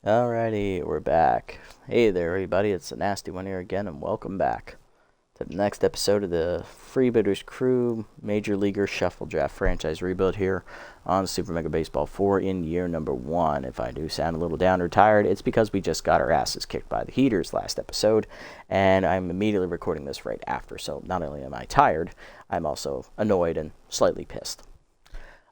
Alrighty, we're back. Hey there, everybody. It's a nasty one here again, and welcome back to the next episode of the Freebooters Crew Major Leaguer Shuffle Draft franchise rebuild here on Super Mega Baseball 4 in year number 1. If I do sound a little down or tired, it's because we just got our asses kicked by the Heaters last episode, and I'm immediately recording this right after. So not only am I tired, I'm also annoyed and slightly pissed.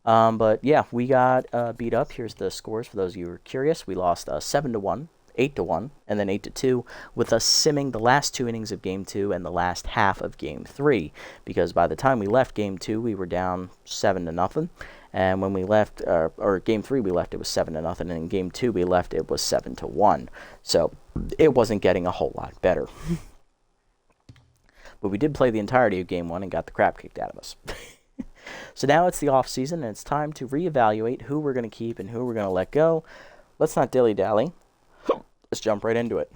But yeah, we got beat up. Here's the scores for those of you who are curious. We lost 7-1, 8-1, and then 8-2, with us simming the last 2 innings of Game 2 and the last half of Game 3. Because by the time we left Game 2, we were down 7-0, and when we left, or Game 3 we left, it was 7-0, and in Game 2 we left, it was 7-1. So it wasn't getting a whole lot better. But we did play the entirety of Game 1 and got the crap kicked out of us. So now it's the offseason, and it's time to reevaluate who we're going to keep and who we're going to let go. Let's not dilly-dally. Let's jump right into it.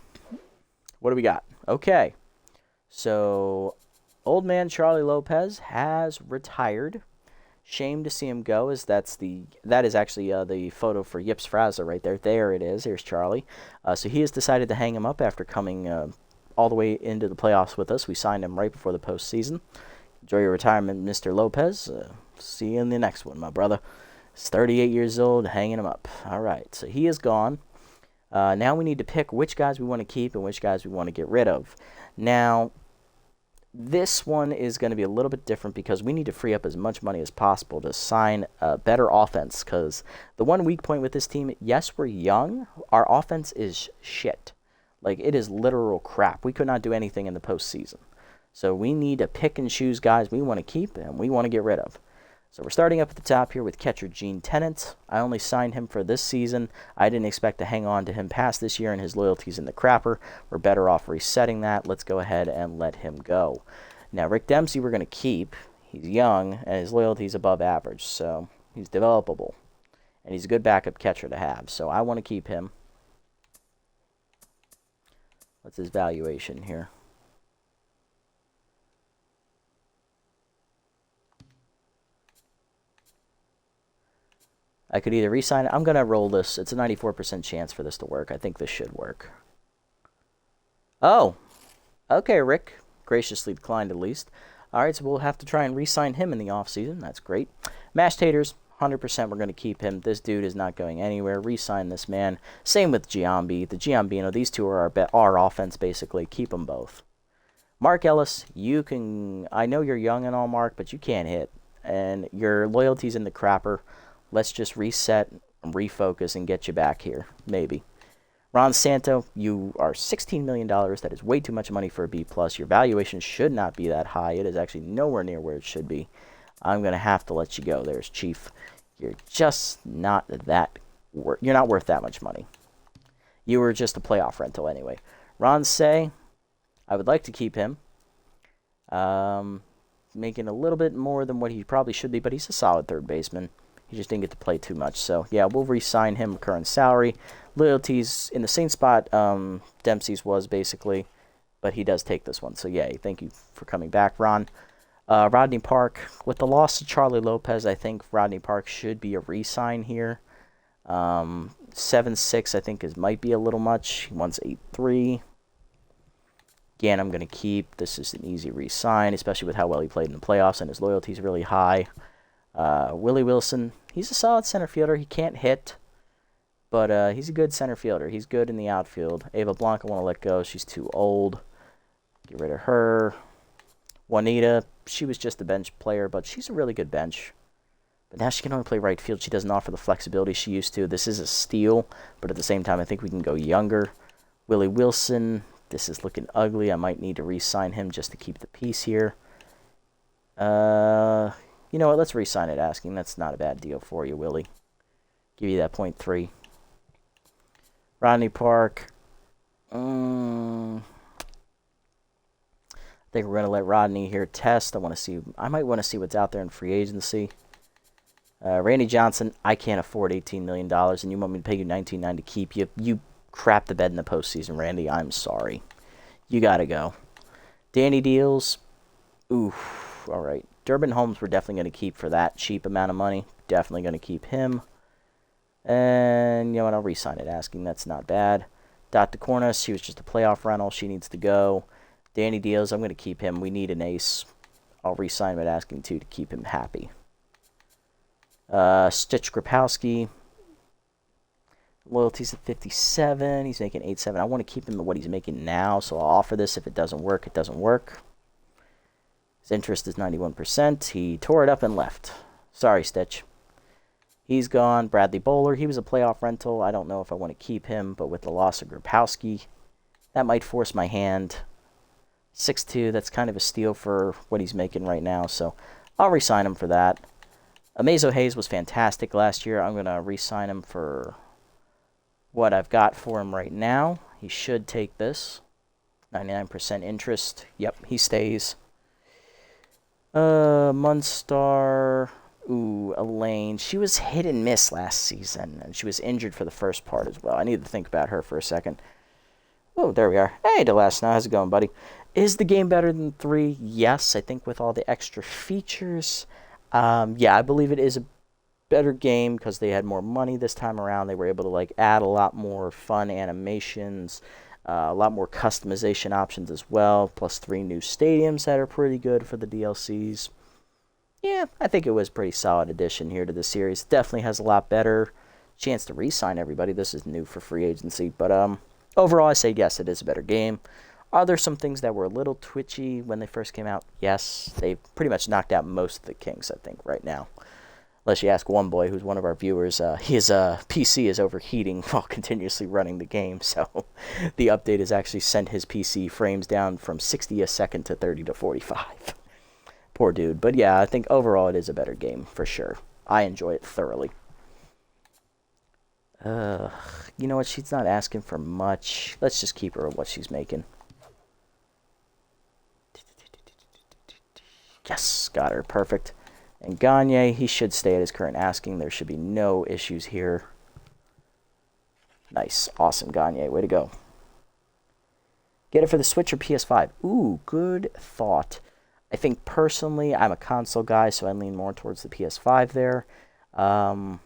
What do we got? Okay. So, old man Charlie Lopez has retired. Shame to see him go, as that is actually the photo for Yips Fraza right there. There it is. Here's Charlie. So he has decided to hang him up after coming all the way into the playoffs with us. We signed him right before the postseason. Enjoy your retirement, Mr. Lopez. See you in the next one, my brother. He's 38 years old, hanging him up. All right, so he is gone. Now we need to pick which guys we want to keep and which guys we want to get rid of. Now, this one is going to be a little bit different because we need to free up as much money as possible to sign a better offense. Because the one weak point with this team, yes, we're young. Our offense is shit. Like, it is literal crap. We could not do anything in the postseason. So we need to pick and choose guys we want to keep and we want to get rid of. So we're starting up at the top here with catcher Gene Tennant. I only signed him for this season. I didn't expect to hang on to him past this year, and his loyalty's in the crapper. We're better off resetting that. Let's go ahead and let him go. Now, Rick Dempsey we're going to keep. He's young, and his loyalty's above average, so he's developable. And he's a good backup catcher to have, so I want to keep him. What's his valuation here? I could either re-sign it. I'm going to roll this. It's a 94% chance for this to work. I think this should work. Oh. Okay, Rick. Graciously declined at least. All right, so we'll have to try and re-sign him in the offseason. That's great. Mashed Taters, 100% we're going to keep him. This dude is not going anywhere. Re-sign this man. Same with Giambi. The Giambino, these two are our offense, basically. Keep them both. Mark Ellis, you can... I know you're young and all, Mark, but you can't hit. And your loyalty's in the crapper. Let's just reset, refocus, and get you back here. Maybe. Ron Santo, you are $16 million. That is way too much money for a B+. Your valuation should not be that high. It is actually nowhere near where it should be. I'm going to have to let you go. There's Chief. You're just not that... You're not worth that much money. You were just a playoff rental anyway. Ron Say, I would like to keep him. Making a little bit more than what he probably should be, but he's a solid third baseman. He just didn't get to play too much. So, yeah, we'll re-sign him current salary. Loyalties in the same spot Dempsey's was, basically. But he does take this one. So, yeah, thank you for coming back, Ron. Rodney Park. With the loss of Charlie Lopez, I think Rodney Park should be a re-sign here. 7.6, I think, might be a little much. He wants 8.3. Again, I'm going to keep. This is an easy re-sign, especially with how well he played in the playoffs, and his loyalty's really high. Willie Wilson, he's a solid center fielder. He can't hit, but he's a good center fielder. He's good in the outfield. Ava Blanca, I want to let go. She's too old. Get rid of her. Juanita, she was just a bench player, but she's a really good bench. But now she can only play right field. She doesn't offer the flexibility she used to. This is a steal, but at the same time, I think we can go younger. Willie Wilson, this is looking ugly. I might need to re-sign him just to keep the peace here. You know what, let's re-sign it, asking. That's not a bad deal for you, Willie. Give you that 0.3. Rodney Park. I think we're going to let Rodney here test. I might want to see what's out there in free agency. Randy Johnson, I can't afford $18 million, and you want me to pay you $19.9 to keep you. You crap the bed in the postseason, Randy. I'm sorry. You got to go. Danny Deals. Oof. All right. Durbin Holmes we're definitely going to keep for that cheap amount of money. Definitely going to keep him. And, you know what, I'll re-sign it asking. That's not bad. Dot DeCornis, he was just a playoff rental. She needs to go. Danny Diaz, I'm going to keep him. We need an ace. I'll re-sign him at asking, too, to keep him happy. Stitch Grapowski. Loyalty's at 57. He's making 8.7. I want to keep him at what he's making now, so I'll offer this. If it doesn't work, it doesn't work. His interest is 91%. He tore it up and left. Sorry, Stitch. He's gone. Bradley Bowler, he was a playoff rental. I don't know if I want to keep him, but with the loss of Grapowski, that might force my hand. 6.2, that's kind of a steal for what he's making right now, so I'll re-sign him for that. Amazo Hayes was fantastic last year. I'm going to re-sign him for what I've got for him right now. He should take this. 99% interest. Yep, he stays. Munstar. Ooh, Elaine. She was hit and miss last season, and she was injured for the first part as well. I need to think about her for a second. Oh, there we are. Hey, Delasna, how's it going, buddy? Is the game better than 3? Yes, I think with all the extra features. Yeah, I believe it is a better game because they had more money this time around. They were able to like add a lot more fun animations, a lot more customization options as well, plus 3 new stadiums that are pretty good for the DLCs. Yeah, I think it was a pretty solid addition here to the series. Definitely has a lot better chance to re-sign everybody. This is new for free agency, but overall I say yes, it is a better game. Are there some things that were a little twitchy when they first came out? Yes, they've pretty much knocked out most of the kinks, I think, right now. Unless you ask one boy, who's one of our viewers, his PC is overheating while continuously running the game, so the update has actually sent his PC frames down from 60 a second to 30 to 45. Poor dude. But yeah, I think overall it is a better game, for sure. I enjoy it thoroughly. You know what? She's not asking for much. Let's just keep her at what she's making. Yes, got her. Perfect. And Gagne, he should stay at his current asking. There should be no issues here. Nice. Awesome, Gagne. Way to go. Get it for the Switch or PS5? Ooh, good thought. I think personally, I'm a console guy, so I lean more towards the PS5 there. But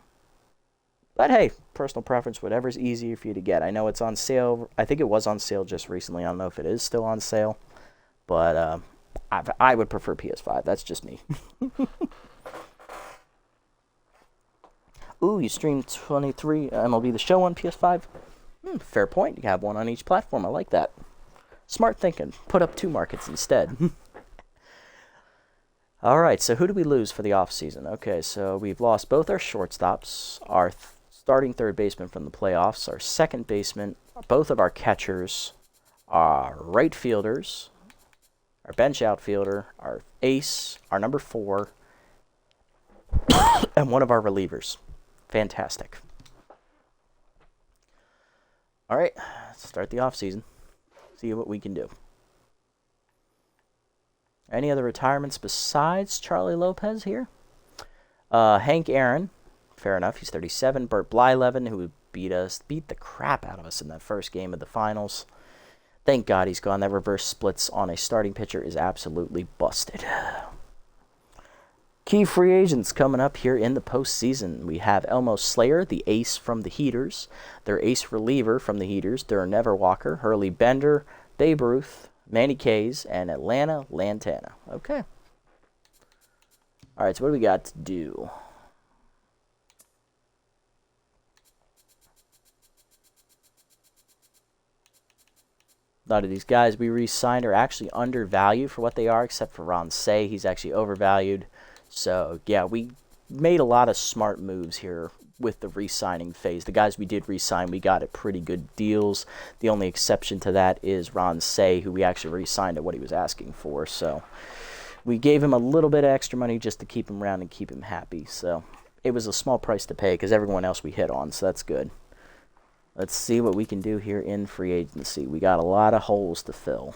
hey, personal preference, whatever's easier for you to get. I know it's on sale. I think it was on sale just recently. I don't know if it is still on sale. But I would prefer PS5. That's just me. Ooh, you streamed 23 MLB The Show on PS5? Fair point. You have one on each platform. I like that. Smart thinking. Put up 2 markets instead. All right, so who do we lose for the offseason? Okay, so we've lost both our shortstops, our starting third baseman from the playoffs, our second baseman, both of our catchers, our right fielders, our bench outfielder, our ace, our number 4, and one of our relievers. Fantastic. All right, let's start the offseason. See what we can do. Any other retirements besides Charlie Lopez here? Hank Aaron, fair enough, he's 37. Bert Blyleven, who beat the crap out of us in that first game of the finals. Thank God he's gone. That reverse splits on a starting pitcher is absolutely busted. Key free agents coming up here in the postseason. We have Elmo Slayer, the ace from the Heaters. Their ace reliever from the Heaters, Durr Neverwalker, Hurley Bender, Babe Ruth, Manny Kays, and Atlanta Lantana. Okay. All right, so what do we got to do? A lot of these guys we re-signed are actually undervalued for what they are, except for Ron Say. He's actually overvalued. So, yeah, we made a lot of smart moves here with the re-signing phase. The guys we did re-sign, we got at pretty good deals. The only exception to that is Ron Say, who we actually re-signed at what he was asking for. So, we gave him a little bit of extra money just to keep him around and keep him happy. So, it was a small price to pay because everyone else we hit on, so that's good. Let's see what we can do here in free agency. We got a lot of holes to fill.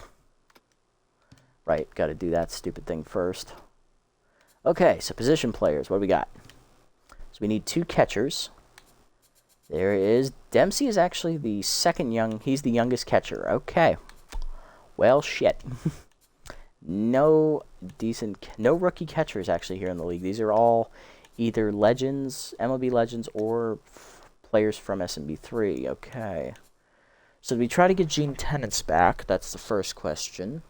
Right, got to do that stupid thing first. Okay, so position players, what do we got? So we need 2 catchers. There is Dempsey is actually the second he's the youngest catcher. Okay. Well, shit. No rookie catchers actually here in the league. These are all either legends, MLB legends, or Players from SMB3. Okay. So do we try to get Gene Tennants back? That's the first question.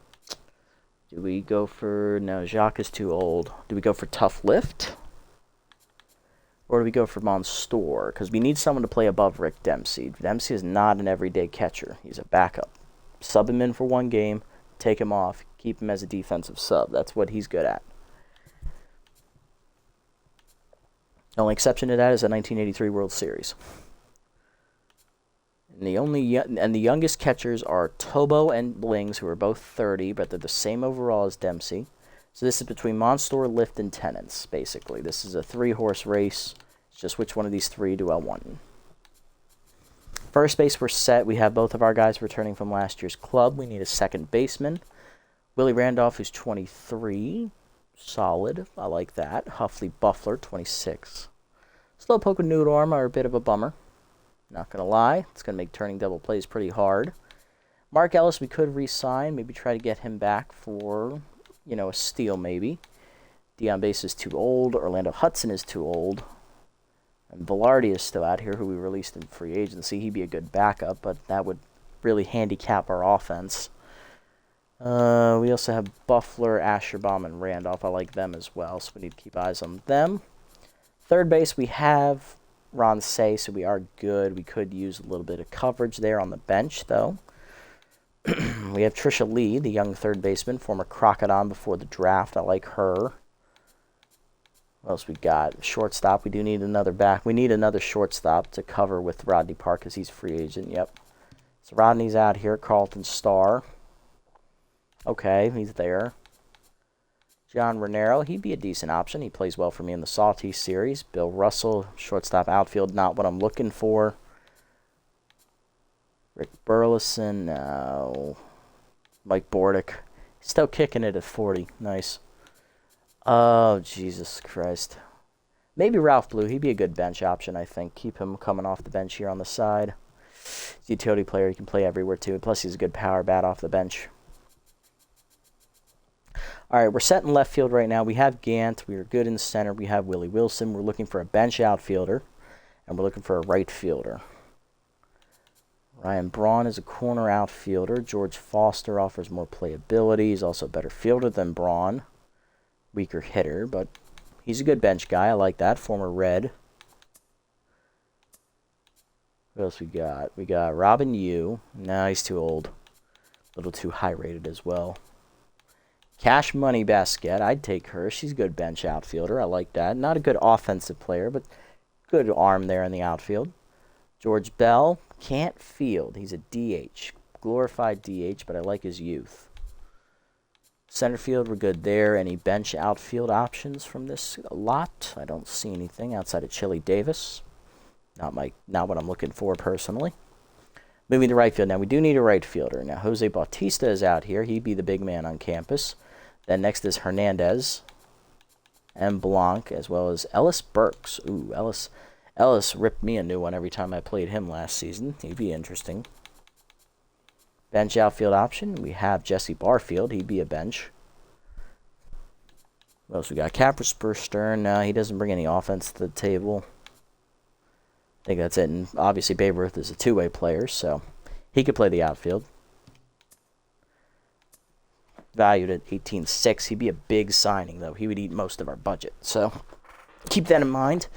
Do we go for... No, Jacques is too old. Do we go for Tough Lift? Or do we go for Monstour? Because we need someone to play above Rick Dempsey. Dempsey is not an everyday catcher. He's a backup. Sub him in for one game, take him off, keep him as a defensive sub. That's what he's good at. The only exception to that is the 1983 World Series. And the youngest catchers are Tobo and Blings, who are both 30, but they're the same overall as Dempsey. So this is between Monstour, Lift, and Tennants, basically. This is a 3-horse race. It's just which one of these 3 do I want? First base, we're set. We have both of our guys returning from last year's club. We need a second baseman. Willie Randolph, who's 23. Solid. I like that. Huffley Buffler, 26. Slowpoke and Noodle Arm are a bit of a bummer. Not going to lie. It's going to make turning double plays pretty hard. Mark Ellis, we could re-sign. Maybe try to get him back for, a steal maybe. Dion Bass is too old. Orlando Hudson is too old. And Velarde is still out here, who we released in free agency. He'd be a good backup, but that would really handicap our offense. We also have Buffler, Asherbaum, and Randolph. I like them as well, so we need to keep eyes on them. Third base, we have Ron Say, so we are good. We could use a little bit of coverage there on the bench, though. We have Trisha Lee, the young third baseman, former Crocodile before the draft. I like her. What else we got? Shortstop. We do need another back. We need another shortstop to cover with Rodney Park because he's free agent. Yep. So Rodney's out here. Carlton Starr. Okay, he's there. John Renero. He'd be a decent option. He plays well for me in the Sawtooth series. Bill Russell, shortstop outfield. Not what I'm looking for. Rick Burleson. No. Mike Bordick. Still kicking it at 40. Nice. Oh, Jesus Christ. Maybe Ralph Blue. He'd be a good bench option, I think. Keep him coming off the bench here on the side. He's a utility player. He can play everywhere, too. Plus, he's a good power bat off the bench. All right, we're set in left field right now. We have Gant. We are good in center. We have Willie Wilson. We're looking for a bench outfielder. And we're looking for a right fielder. Ryan Braun is a corner outfielder. George Foster offers more playability. He's also a better fielder than Braun. Weaker hitter, but he's a good bench guy. I like that. Former Red. What else we got? We got Robin Yu. Nah, he's too old. A little too high rated as well. Cash Money Basket. I'd take her. She's a good bench outfielder. I like that. Not a good offensive player, but good arm there in the outfield. George Bell. Can't field. He's a DH. Glorified DH, but I like his youth. Center field, we're good there. Any bench outfield options from this lot? I don't see anything outside of Chili Davis. Not what I'm looking for personally. Moving to right field. Now, we do need a right fielder. Now, Jose Bautista is out here. He'd be the big man on campus. Then next is Hernandez and Blanc, as well as Ellis Burks. Ooh, Ellis ripped me a new one every time I played him last season. He'd be interesting. Bench outfield option. We have Jesse Barfield. He'd be a bench. What else we got? Casper Stern. No, he doesn't bring any offense to the table. I think that's it. And obviously, Babe Ruth is a two-way player, so he could play the outfield. Valued at $18.6. He'd be a big signing, though. He would eat most of our budget. So keep that in mind.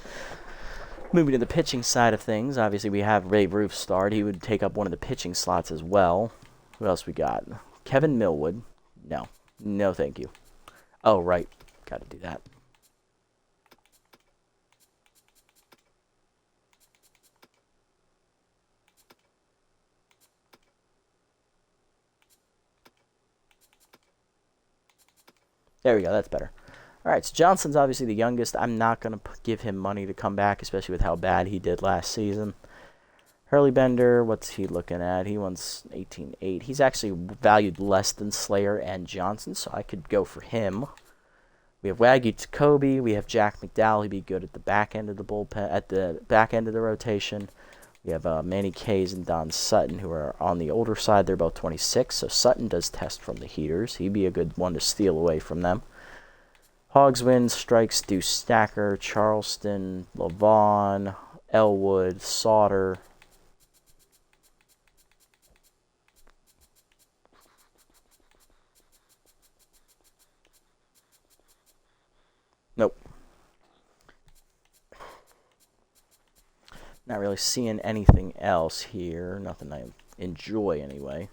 Moving to the pitching side of things, obviously we have Babe Ruth start. He would take up one of the pitching slots as well. What else we got? Kevin Millwood. No. No, thank you. Oh, right. Got to do that. There we go. That's better. All right, so Johnson's obviously the youngest. I'm not going to give him money to come back, especially with how bad he did last season. Hurley Bender, what's he looking at? He wants 18.8. He's actually valued less than Slayer and Johnson, so I could go for him. We have Wagyu Jacoby. We have Jack McDowell. He'd be good at the back end of the bullpen, at the back end of the rotation. We have Manny Kays and Don Sutton, who are on the older side. They're both 26, so Sutton does test from the heaters. He'd be a good one to steal away from them. Hogs win, strikes, Deuce Stacker, Charleston, Levon, Elwood, Sauter. Nope. Not really seeing anything else here. Nothing I enjoy anyway.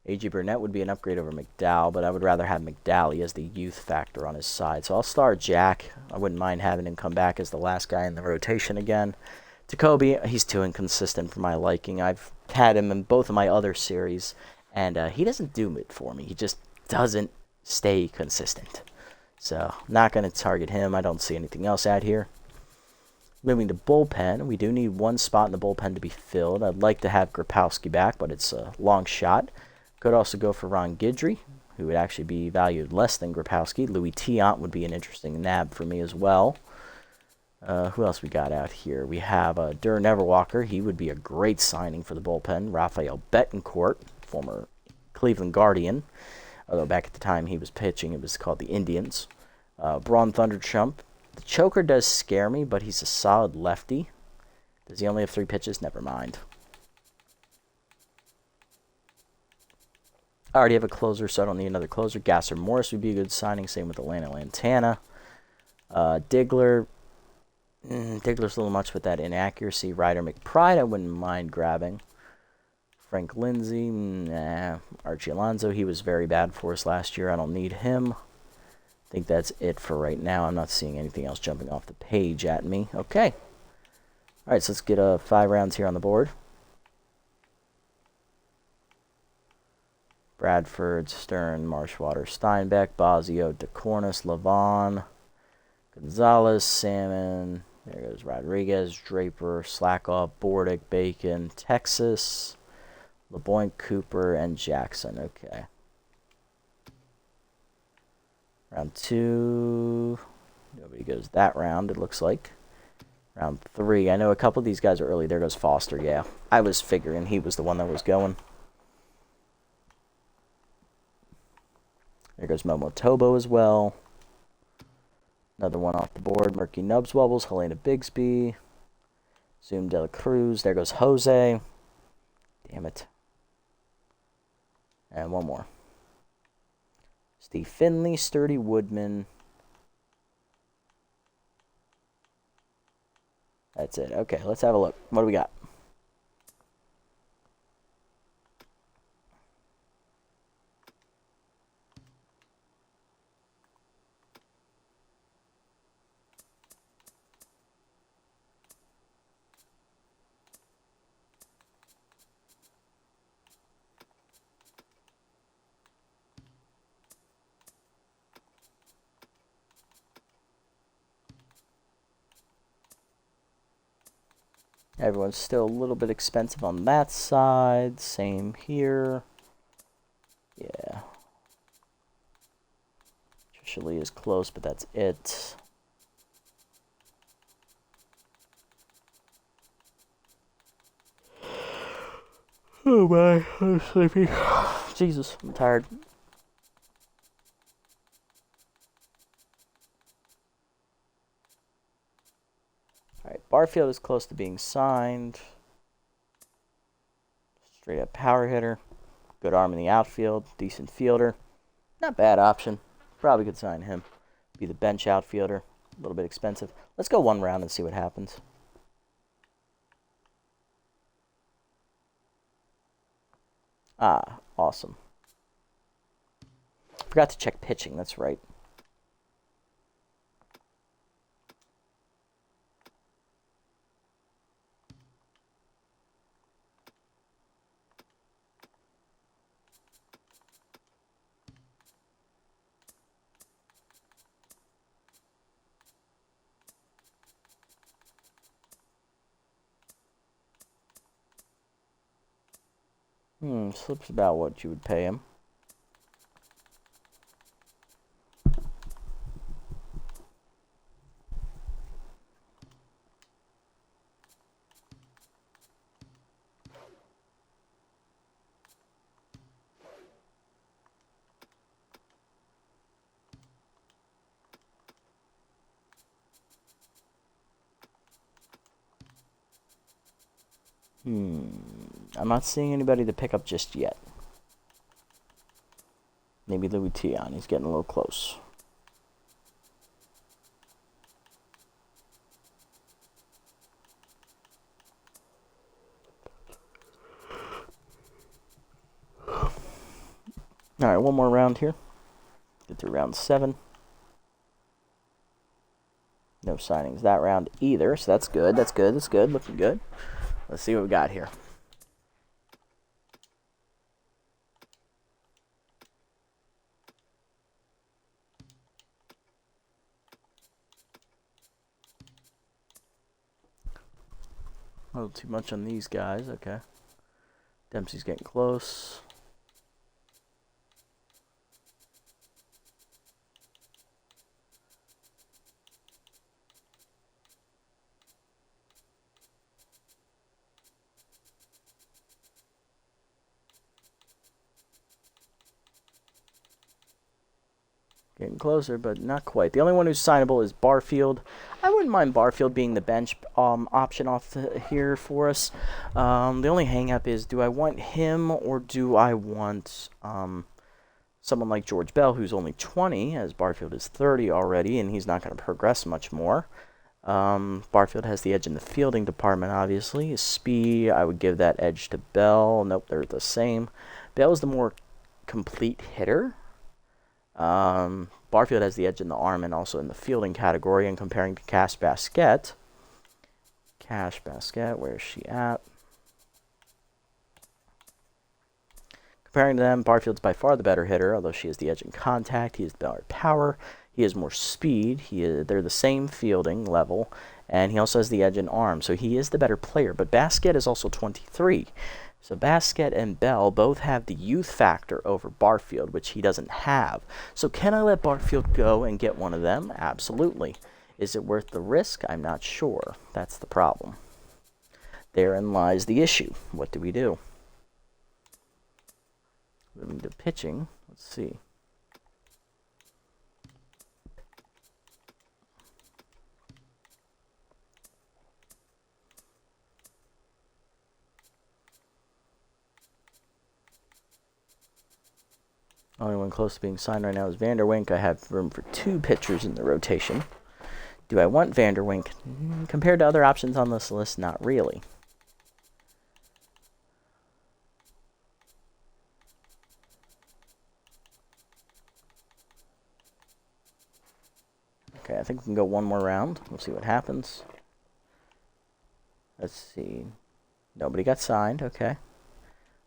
A.J. Burnett would be an upgrade over McDowell, but I would rather have McDowell. He has the youth factor on his side. So I'll start Jack. I wouldn't mind having him come back as the last guy in the rotation again. Jacoby, he's too inconsistent for my liking. I've had him in both of my other series, and he doesn't do it for me. He just doesn't stay consistent. So not going to target him. I don't see anything else out here. Moving to bullpen, we do need one spot in the bullpen to be filled. I'd like to have Grapowski back, but it's a long shot. Could also go for Ron Guidry, who would actually be valued less than Grapowski. Louis Tiant would be an interesting nab for me as well. Who else we got out here? We have Dur Neverwalker. He would be a great signing for the bullpen. Rafael Betancourt, former Cleveland Guardian. Although back at the time he was pitching, it was called the Indians. Braun Thunderchump. The choker does scare me, but he's a solid lefty. Does he only have 3 pitches? Never mind. I already have a closer, so I don't need another closer. Gasser Morris would be a good signing. Same with Atlanta Lantana. Diggler. Diggler's a little much with that inaccuracy. Ryder McPride, I wouldn't mind grabbing. Frank Lindsay, nah. Archie Alonso, he was very bad for us last year. I don't need him. I think that's it for right now. I'm not seeing anything else jumping off the page at me. Okay. All right, so let's get 5 rounds here on the board. Bradford, Stern, Marshwater, Steinbeck, Bosio, DeCornis, Lavon, Gonzalez, Salmon. There goes Rodriguez, Draper, Slackoff, Bordick, Bacon, Texas, LeBoyne, Cooper, and Jackson. Okay. Round 2. Nobody goes that round, it looks like. Round 3. I know a couple of these guys are early. There goes Foster, yeah. I was figuring he was the one that was going. There goes Momo Tobo as well. Another one off the board. Murky Nubs Wobbles, Helena Bigsby. Zoom De La Cruz. There goes Jose. Damn it. And one more. Steve Finley, Sturdy Woodman. That's it. Okay, let's have a look. What do we got? Everyone's still a little bit expensive on that side. Same here. Yeah. Trisha Lee is close, but that's it. Oh my, I'm sleepy. Jesus, I'm tired. Alright, Barfield is close to being signed. Straight up power hitter. Good arm in the outfield. Decent fielder. Not bad option. Probably could sign him. Be the bench outfielder. A little bit expensive. Let's go 1 round and see what happens. Ah, awesome. Forgot to check pitching, that's right. Slips about what you would pay him. I'm not seeing anybody to pick up just yet. Maybe Louis Tion. He's getting a little close. All right, one more round here. Get through round 7. No signings that round either, so that's good. That's good. That's good. Looking good. Let's see what we got here. A little too much on these guys. Okay. Dempsey's getting close. Getting closer, but not quite. The only one who's signable is Barfield. I wouldn't mind Barfield being the bench option off here for us. The only hang-up is, do I want him or do I want someone like George Bell, who's only 20, as Barfield is 30 already, and he's not going to progress much more. Barfield has the edge in the fielding department, obviously. His speed, I would give that edge to Bell. Nope, they're the same. Bell's the more complete hitter. Barfield has the edge in the arm and also in the fielding category. And comparing to Cash Basket, where's she at? Comparing to them, Barfield's by far the better hitter, although she has the edge in contact. He has the better power. He has more speed. They're the same fielding level, and he also has the edge in arm. So he is the better player. But Basket is also 23. So Basket and Bell both have the youth factor over Barfield, which he doesn't have. So can I let Barfield go and get one of them? Absolutely. Is it worth the risk? I'm not sure. That's the problem. Therein lies the issue. What do we do? Moving to pitching. Let's see. Only one close to being signed right now is Vanderwink. I have room for 2 pitchers in the rotation. Do I want Vanderwink? Compared to other options on this list, not really. Okay, I think we can go one more round. We'll see what happens. Let's see. Nobody got signed. Okay.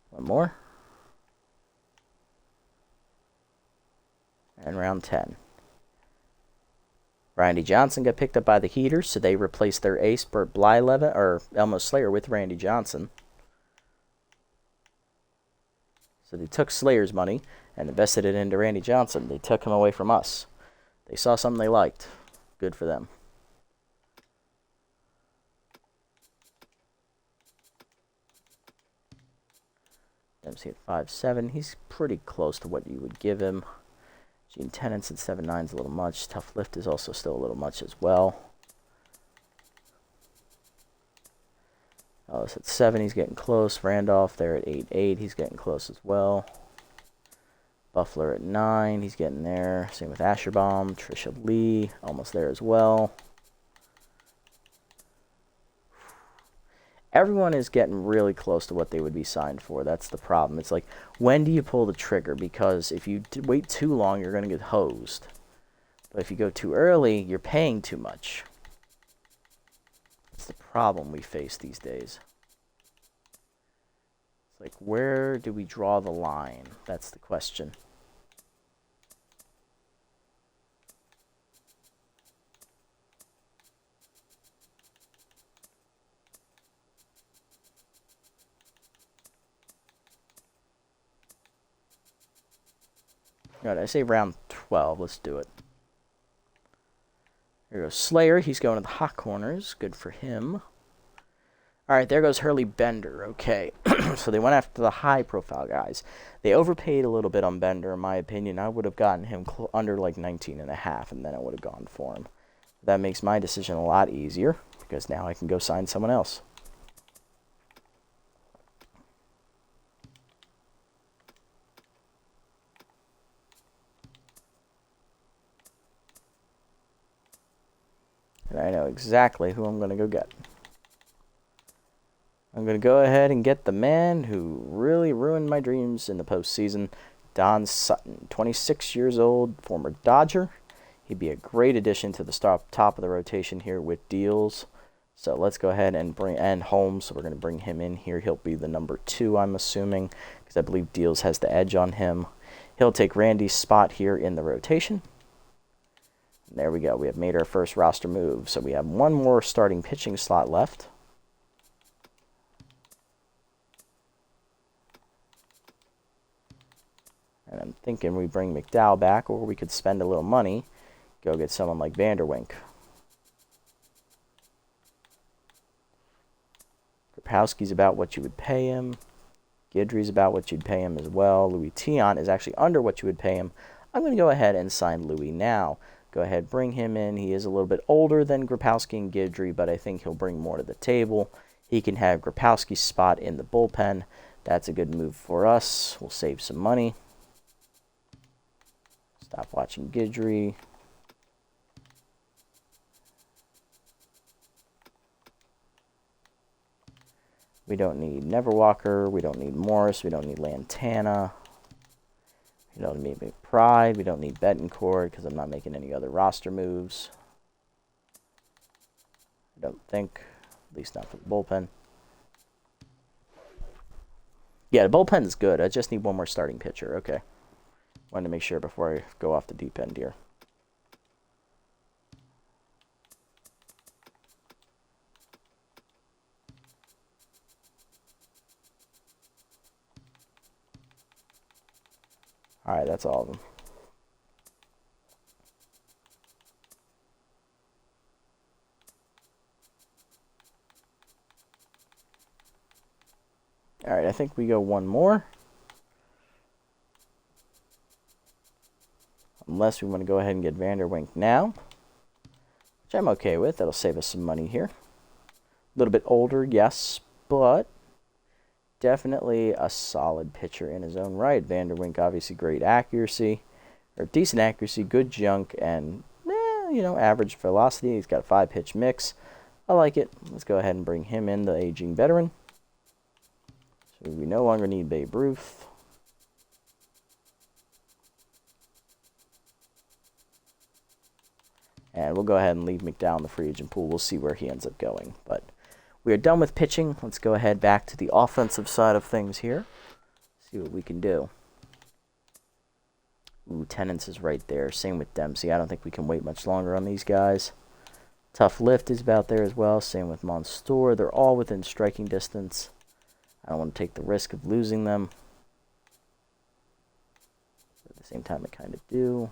One more. And round 10. Randy Johnson got picked up by the Heaters, so they replaced their ace, Bert Blyleven, or Elmo Slayer, with Randy Johnson. So they took Slayer's money and invested it into Randy Johnson. They took him away from us. They saw something they liked. Good for them. Dempsey at 5'7". He's pretty close to what you would give him. Gene Tennant's at 7'9" is a little much. Tough Lift is also still a little much as well. Ellis at 7, he's getting close. Randolph there at 8'8", he's getting close as well. Buffler at 9, he's getting there. Same with Asherbaum. Trisha Lee, almost there as well. Everyone is getting really close to what they would be signed for. That's the problem. It's like, when do you pull the trigger? Because if you wait too long, you're going to get hosed. But if you go too early, you're paying too much. That's the problem we face these days. It's like, where do we draw the line? That's the question. Alright, I say round 12. Let's do it. Here goes Slayer. He's going to the hot corners. Good for him. Alright, there goes Hurley Bender. Okay, so they went after the high-profile guys. They overpaid a little bit on Bender, in my opinion. I would have gotten him under like 19.5, and then I would have gone for him. That makes my decision a lot easier, because now I can go sign someone else. And I know exactly who I'm going to go get. I'm going to go ahead and get the man who really ruined my dreams in the postseason, Don Sutton. 26 years old, former Dodger. He'd be a great addition to the top of the rotation here with deals. So let's go ahead and bring Holmes. So we're going to bring him in here. He'll be the number 2, I'm assuming, because I believe Deals has the edge on him. He'll take Randy's spot here in the rotation. And there we go. We have made our first roster move. So we have one more starting pitching slot left. And I'm thinking we bring McDowell back, or we could spend a little money, go get someone like Vanderwink. Grabowski's about what you would pay him. Guidry's about what you'd pay him as well. Louis Tiant is actually under what you would pay him. I'm going to go ahead and sign Louis now. Go ahead, bring him in. He is a little bit older than Grabowski and Guidry, but I think he'll bring more to the table. He can have Grabowski's spot in the bullpen. That's a good move for us. We'll save some money. Stop watching Guidry. We don't need Neverwalker. We don't need Morris. We don't need Lantana. We don't need Pride. We don't need Betancourt because I'm not making any other roster moves. I don't think. At least not for the bullpen. Yeah, the bullpen is good. I just need one more starting pitcher. Okay. Wanted to make sure before I go off the deep end here. All right, that's all of them. All right, I think we go one more. Unless we want to go ahead and get Vanderwink now, which I'm okay with. That'll save us some money here. A little bit older, yes, but definitely a solid pitcher in his own right. Vanderwink, obviously great accuracy, or decent accuracy, good junk, and, average velocity. He's got a 5-pitch mix. I like it. Let's go ahead and bring him in, the aging veteran. So we no longer need Babe Ruth. And we'll go ahead and leave McDowell in the free agent pool. We'll see where he ends up going. But we are done with pitching. Let's go ahead back to the offensive side of things here. See what we can do. Ooh, Tennants is right there. Same with Dempsey. I don't think we can wait much longer on these guys. Tough Lift is about there as well. Same with Monstour. They're all within striking distance. I don't want to take the risk of losing them. But at the same time, I kind of do.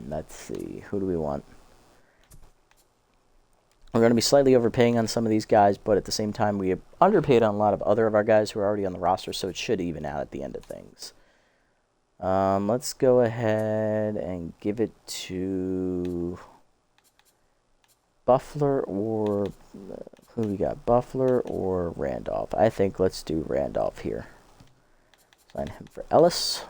Let's see. Who do we want? We're going to be slightly overpaying on some of these guys, but at the same time, we have underpaid on a lot of other of our guys who are already on the roster, so it should even out at the end of things. Let's go ahead and give it to Buffler or... who we got? Buffler or Randolph? I think let's do Randolph here. Sign him for Ellis.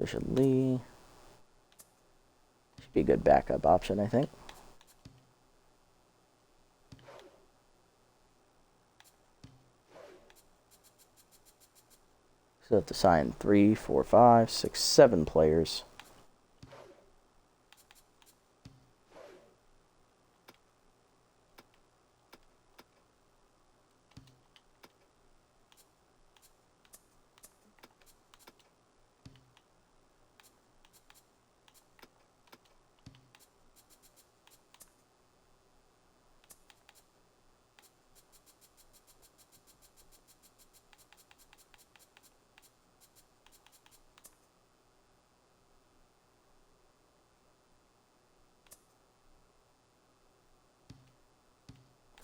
Trisha Lee. Should be a good backup option, I think. So have to sign 3, 4, 5, 6, 7 players.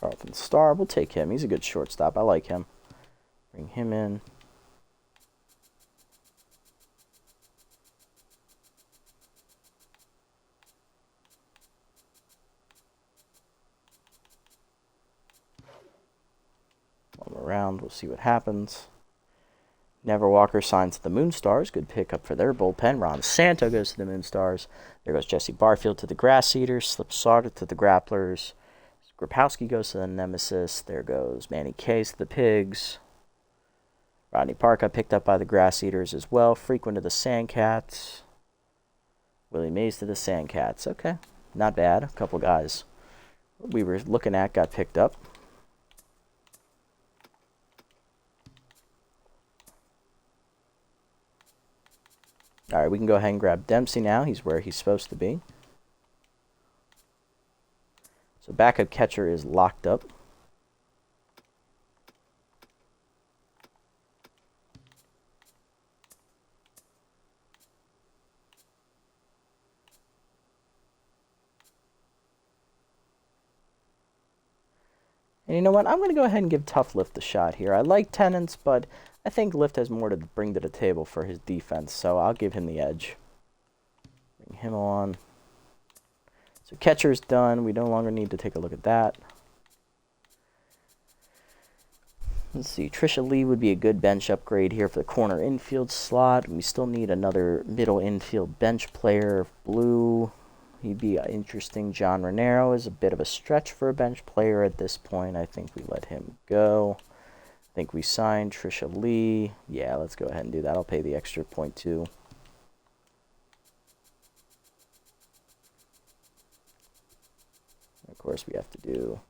Carlton Starr. We'll take him. He's a good shortstop. I like him. Bring him in. Around, we'll see what happens. Never Walker signs to the Moonstars. Good pickup for their bullpen. Ron Santo goes to the Moonstars. There goes Jesse Barfield to the Grass Eaters. Slip Sarda to the Grapplers. Grabowski goes to the Nemesis. There goes Manny Case to the Pigs. Rodney Park got picked up by the Grass Eaters as well. Frequent to the Sandcats. Willie Mays to the Sandcats. Okay, not bad. A couple guys we were looking at got picked up. All right, we can go ahead and grab Dempsey now. He's where he's supposed to be. So backup catcher is locked up. And you know what? I'm going to go ahead and give Tough Lift a shot here. I like Tennants, but I think Lift has more to bring to the table for his defense, so I'll give him the edge. Bring him on. So catcher's done. We no longer need to take a look at that. Let's see. Trisha Lee would be a good bench upgrade here for the corner infield slot. We still need another middle infield bench player. Blue, he'd be interesting. John Renero is a bit of a stretch for a bench player at this point. I think we let him go. I think we signed Trisha Lee. Yeah, let's go ahead and do that. I'll pay the extra 0.2. Of course, we have to do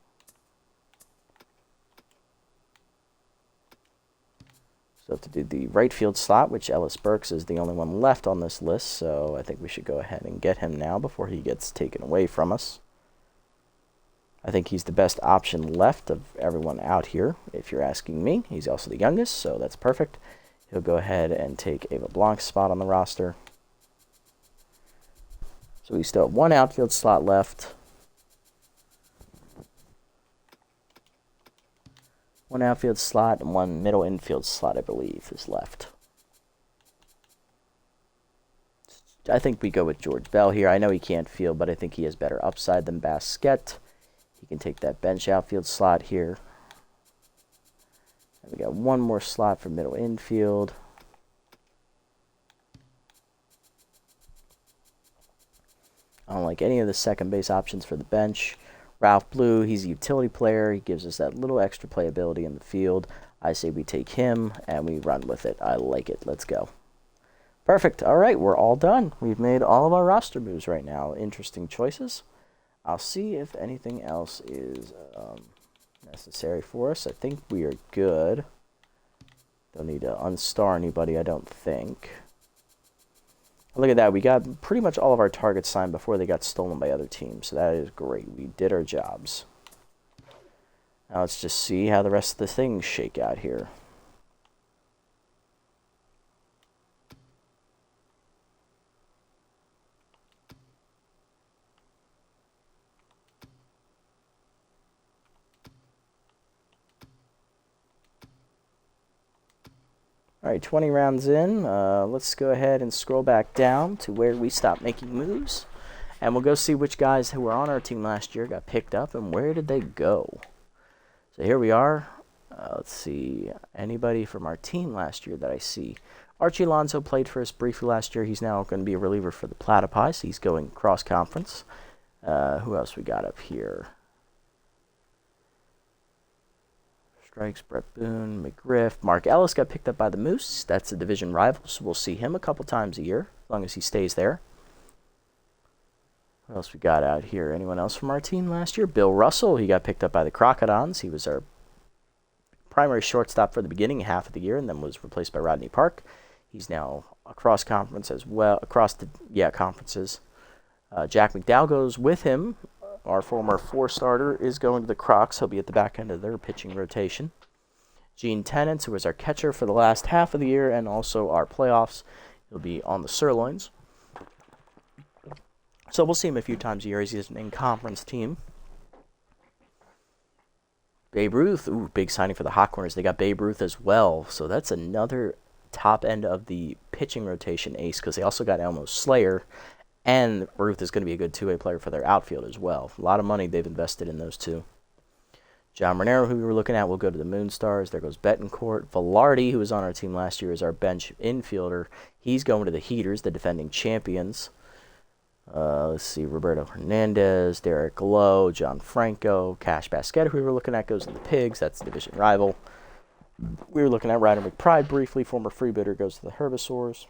the right field slot, which Ellis Burks is the only one left on this list, so I think we should go ahead and get him now before he gets taken away from us. I think he's the best option left of everyone out here, if you're asking me. He's also the youngest, so that's perfect. He'll go ahead and take Ava Blanc's spot on the roster. So we still have one outfield slot left. One outfield slot and one middle infield slot, I believe, is left. I think we go with George Bell here. I know he can't field, but I think he has better upside than Basquet. He can take that bench outfield slot here. And we got one more slot for middle infield. I don't like any of the second base options for the bench. Ralph Blue, he's a utility player. He gives us that little extra playability in the field. I say we take him and we run with it. I like it. Let's go. Perfect. All right, we're all done. We've made all of our roster moves right now. Interesting choices. I'll see if anything else is necessary for us. I think we are good. Don't need to unstar anybody, I don't think. Look at that. We got pretty much all of our targets signed before they got stolen by other teams. So that is great. We did our jobs. Now let's just see how the rest of the things shake out here. All right, 20 rounds in. Let's go ahead and scroll back down to where we stopped making moves. And we'll go see which guys who were on our team last year got picked up and where did they go. So here we are. Let's see. Anybody from our team last year that I see. Archie Alonso played for us briefly last year. He's now going to be a reliever for the Platypus. He's going cross-conference. Who else we got up here? Strikes, Brett Boone, McGriff. Mark Ellis got picked up by the Moose. That's a division rival, so we'll see him a couple times a year, as long as he stays there. What else we got out here? Anyone else from our team last year? Bill Russell, he got picked up by the Crocodons. He was our primary shortstop for the beginning half of the year and then was replaced by Rodney Park. He's now across conference as well, across the conferences. Jack McDowell goes with him. Our former four-starter is going to the Crocs. He'll be at the back end of their pitching rotation. Gene Tennants, who was our catcher for the last half of the year and also our playoffs, he'll be on the Sirloins. So we'll see him a few times a year as he's an in-conference team. Babe Ruth, ooh, big signing for the Hot Corners. They got Babe Ruth as well, so that's another top end of the pitching rotation ace, because they also got Elmo Slayer, and Ruth is going to be a good two-way player for their outfield as well. A lot of money they've invested in those two. John Monero, who we were looking at, will go to the Moonstars. There goes Betancourt. Velarde, who was on our team last year, is our bench infielder. He's going to the Heaters, the defending champions. Let's see, Roberto Hernandez, Derek Lowe, John Franco, Cash Basquetta, who we were looking at, goes to the Pigs. That's the division rival. We were looking at Ryder McBride briefly. Former Freebooter goes to the Herbivores.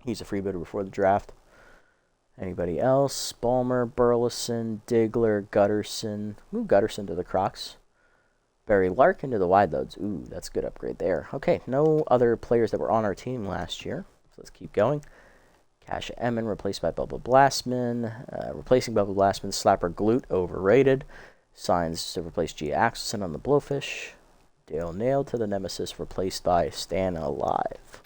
He's a Freebooter before the draft. Anybody else? Balmer, Burleson, Diggler, Gutterson. Ooh, Gutterson to the Crocs. Barry Larkin to the Wide Loads. Ooh, that's a good upgrade there. Okay, no other players that were on our team last year. So let's keep going. Cash Emmon replaced by Bubba Blastman. Replacing Bubba Blastman, Slapper Glute, overrated. Signs to replace Gia Axelson on the Blowfish. Dale Nail to the Nemesis, replaced by Stan Alive.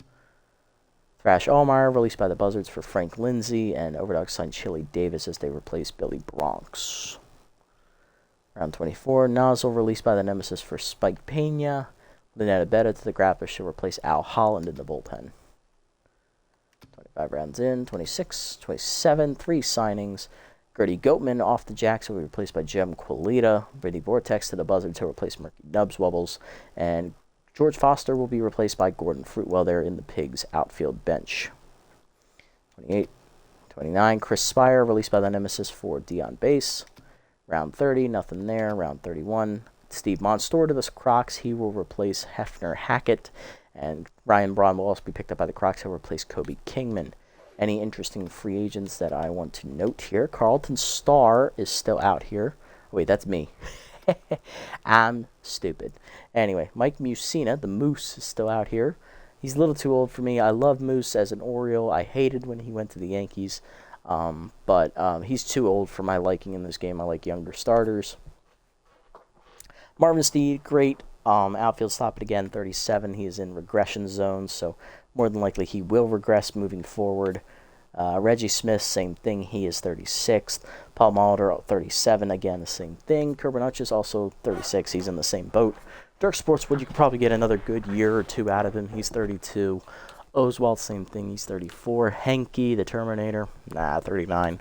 Thrash Allmeyer, released by the Buzzards for Frank Lindsay, and Overdog signed Chili Davis as they replace Billy Bronx. Round 24, Nozzle, released by the Nemesis for Spike Pena. Lynetta Betta to the Grappish to replace Al Holland in the bullpen. 25 rounds in, 26, 27, 3 signings. Gertie Goatman off the Jacks will be replaced by Jem Quilita. Brittany Vortex to the Buzzards to replace Murky Nubs Wubbles. And George Foster will be replaced by Gordon Fruitwell there in the Pigs outfield bench. 28, 29, Chris Spire, released by the Nemesis for Dion Base. Round 30, nothing there. Round 31, Steve Monstor to the Crocs. He will replace Hefner Hackett. And Ryan Braun will also be picked up by the Crocs. He'll replace Kobe Kingman. Any interesting free agents that I want to note here? Carlton Starr is still out here. Wait, that's me. I'm stupid. Anyway, Mike Musina, the Moose, is still out here. He's a little too old for me. I love Moose as an Oriole. I hated when he went to the Yankees. But he's too old for my liking in this game. I like younger starters. Marvin Steed, great. Outfield stop it again, 37. He is in regression zone, so more than likely he will regress moving forward. Reggie Smith, same thing. He is 36th. Paul Molitor, 37. Again, the same thing. Kerbenuch is also 36. He's in the same boat. Dirk Sportswood, you could probably get another good year or two out of him. He's 32. Oswald, same thing. He's 34. Henke, the Terminator, 39.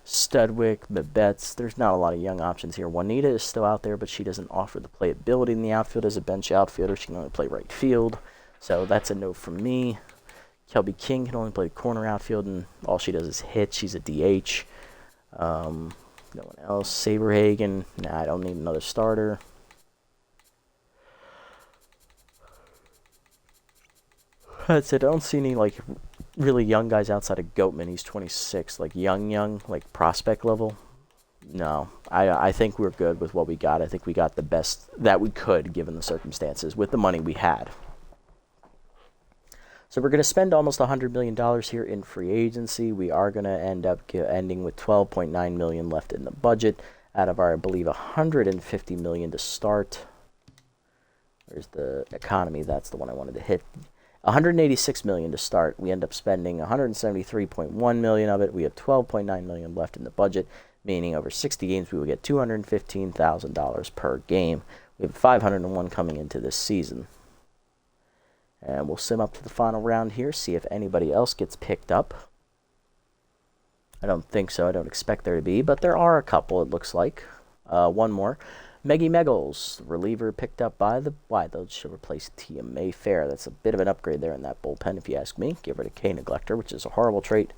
Studwick, Betts. There's not a lot of young options here. Juanita is still out there, but she doesn't offer the playability in the outfield as a bench outfielder. She can only play right field, so that's a no from me. Kelby King can only play corner outfield, and all she does is hit. She's a DH. No one else. Saberhagen. Nah, I don't need another starter. That's it. I don't see any, like, really young guys outside of Goatman. He's 26. Like, young, like, prospect level. No. I think we're good with what we got. I think we got the best that we could, given the circumstances, with the money we had. So we're going to spend almost $100 million here in free agency. We are going to end up ending with $12.9 million left in the budget out of our, I believe, $150 million to start. Where's the economy? That's the one I wanted to hit. $186 million to start. We end up spending $173.1 million of it. We have $12.9 million left in the budget, meaning over 60 games we will get $215,000 per game. We have 501 coming into this season. And we'll sim up to the final round here, see if anybody else gets picked up. I don't think so. I don't expect there to be, but there are a couple, it looks like. One more. Meggie Meggles, reliever picked up by the Wild. Should replace Tia Mayfair. That's a bit of an upgrade there in that bullpen, if you ask me. Get rid of K Neglector, which is a horrible trait.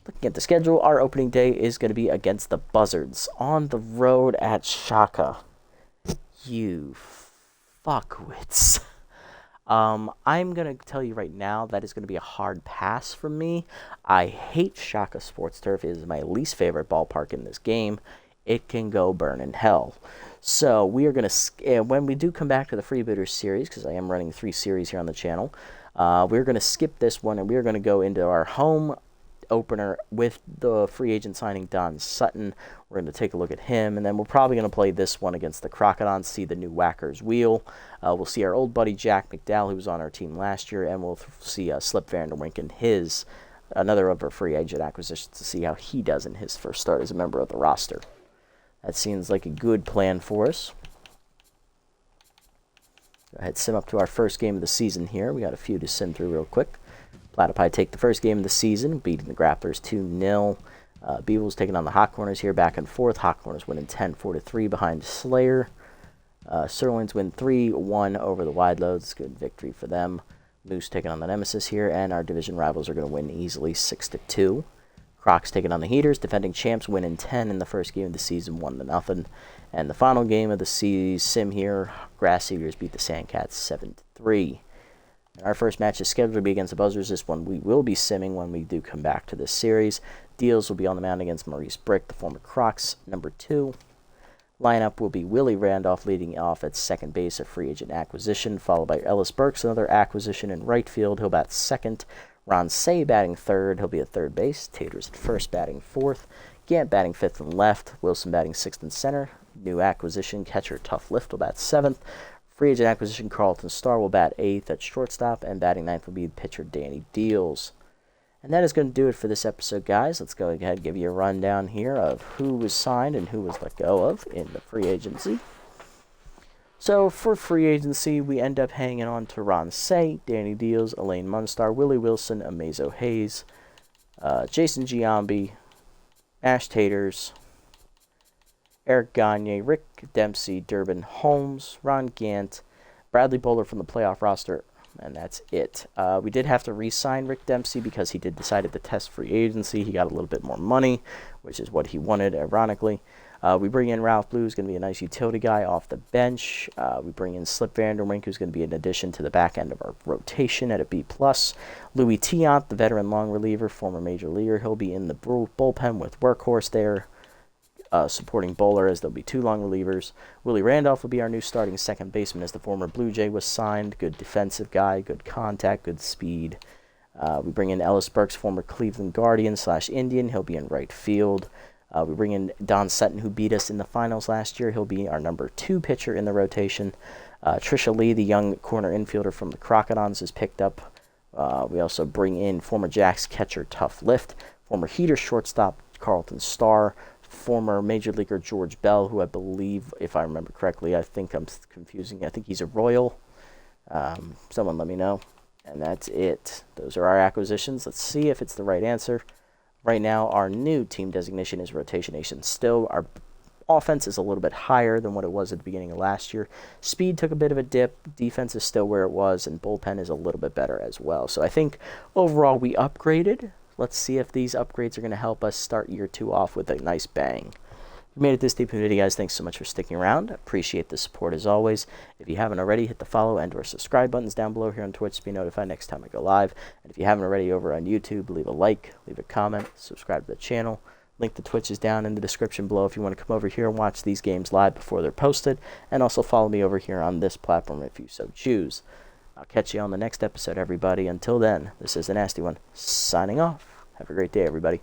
Looking at the schedule, our opening day is going to be against the Buzzards on the road at Shaka. You fuckwits. I'm going to tell you right now that is going to be a hard pass for me. I hate Shaka Sports Turf. It is my least favorite ballpark in this game. It can go burn in hell. So we are going to, when we do come back to the Freebooters series, because I am running 3 series here on the channel, we're going to skip this one, and we're going to go into our home opener with the free agent signing Don Sutton. We're going to take a look at him, and then we're probably going to play this one against the Crocodons, see the new Whackers wheel. We'll see our old buddy Jack McDowell, who was on our team last year, and we'll see Slip Vanderwink and his, another of our free agent acquisitions, to see how he does in his first start as a member of the roster. That seems like a good plan for us. Go ahead, sim up to our first game of the season here. We got a few to sim through real quick. Platypi take the first game of the season, beating the Grapplers 2-0. Beebles taking on the Hot Corners here, back and forth. Hot Corners winning 10-4-3 behind Slayer. Sirloins win 3-1 over the Wide Loads. Good victory for them. Moose taking on the Nemesis here, and our division rivals are going to win easily 6-2. Crocs taking on the Heaters. Defending champs winning 10 in the first game of the season, 1-0. And the final game of the sim here, Grass Eaters beat the Sandcats 7-3. Our first match is scheduled to be against the Buzzers. This one we will be simming when we do come back to this series. Deals will be on the mound against Maurice Brick, the former Crocs, number 2. Lineup will be Willie Randolph leading off at second base, a free agent acquisition, followed by Ellis Burks, another acquisition in right field. He'll bat second. Ron Say batting third. He'll be at third base. Taters at first, batting fourth. Gant batting fifth and left. Wilson batting sixth and center. New acquisition, catcher Tough Lift will bat seventh. Free agent acquisition, Carlton Starr will bat eighth at shortstop, and batting ninth will be pitcher Danny Deals. And that is going to do it for this episode, guys. Let's go ahead and give you a rundown here of who was signed and who was let go of in the free agency. So for free agency, we end up hanging on to Ron Say, Danny Deals, Elaine Munstar, Willie Wilson, Amazo Hayes, Jason Giambi, Ash Taters, Eric Gagne, Rick Dempsey, Durbin Holmes, Ron Gant, Bradley Bowler from the playoff roster, and that's it. We did have to re-sign Rick Dempsey because he did decide to test free agency. He got a little bit more money, which is what he wanted, ironically. We bring in Ralph Blue, who's going to be a nice utility guy off the bench. We bring in Slip Vanderwink, who's going to be an addition to the back end of our rotation at a B+. Louis Tiant, the veteran long reliever, former major leaguer. He'll be in the bullpen with Workhorse there, supporting Bowler, as there'll be 2 long relievers. Willie Randolph will be our new starting second baseman, as the former Blue Jay was signed. Good defensive guy, good contact, good speed. We bring in Ellis Burks, former Cleveland Guardian / Indian. He'll be in right field. We bring in Don Sutton, who beat us in the finals last year. He'll be our number 2 pitcher in the rotation. Trisha Lee, the young corner infielder from the Crocodons, is picked up. We also bring in former Jacks catcher Tough Lift, former Heater shortstop Carlton Starr, former major leaguer George Bell, who I believe, if I remember correctly, I think I'm confusing, I think he's a Royal. Someone let me know. And that's it. Those are our acquisitions. Let's see if it's the right answer. Right now, our new team designation is Rotationation. Still, our offense is a little bit higher than what it was at the beginning of last year. Speed took a bit of a dip. Defense is still where it was, and bullpen is a little bit better as well. So I think overall we upgraded. Let's see if these upgrades are going to help us start year 2 off with a nice bang. If you made it this deep in the video, guys, thanks so much for sticking around. Appreciate the support as always. If you haven't already, hit the follow and or subscribe buttons down below here on Twitch to be notified next time I go live. And if you haven't already over on YouTube, leave a like, leave a comment, subscribe to the channel. Link to Twitch is down in the description below if you want to come over here and watch these games live before they're posted. And also follow me over here on this platform if you so choose. I'll catch you on the next episode, everybody. Until then, this is the Nasty One, signing off. Have a great day, everybody.